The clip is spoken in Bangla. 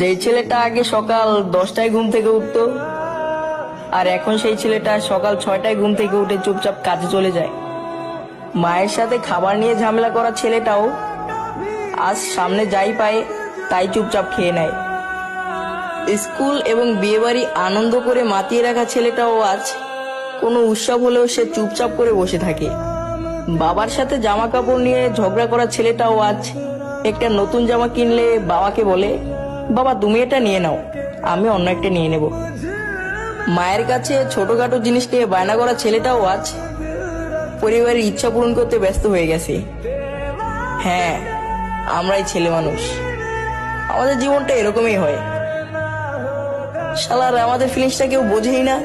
যেই ছেলেটা আগে সকাল 10টায় ঘুম থেকে উঠতো, আর এখন সেই ছেলেটা সকাল 6টায় ঘুম থেকে উঠে চুপচাপ কাজে চলে যায়। মায়ের সাথে খাবার নিয়ে ঝামেলা করা ছেলেটাও আজ সামনে যাই পায় তাই চুপচাপ খেয়ে নেয়। স্কুল এবং বিয়েবাড়ি আনন্দ করে মাতিয়ে রাখা ছেলেটাও আজ কোনো উৎসব হলেও সে চুপচাপ করে বসে থাকে। বাবার সাথে জামা কাপড় নিয়ে ঝগড়া করা ছেলেটাও আজ একটা নতুন জামা কিনলে বাবাকে বলে, বাবা তুমি এটা নিয়ে নাও, আমি অন্য একটা নিয়ে নেব। মায়ের কাছে ছোটখাটো জিনিস নিয়ে বায়না করা ছেলেটাও আজ পরিবারের ইচ্ছা পূরণ করতে ব্যস্ত হয়ে গেছে। হ্যাঁ, আমরাই ছেলে মানুষ, আমাদের জীবনটা এরকমই হয়। শালার আমাদের ফিলিংসটা কেউ বোঝেই না।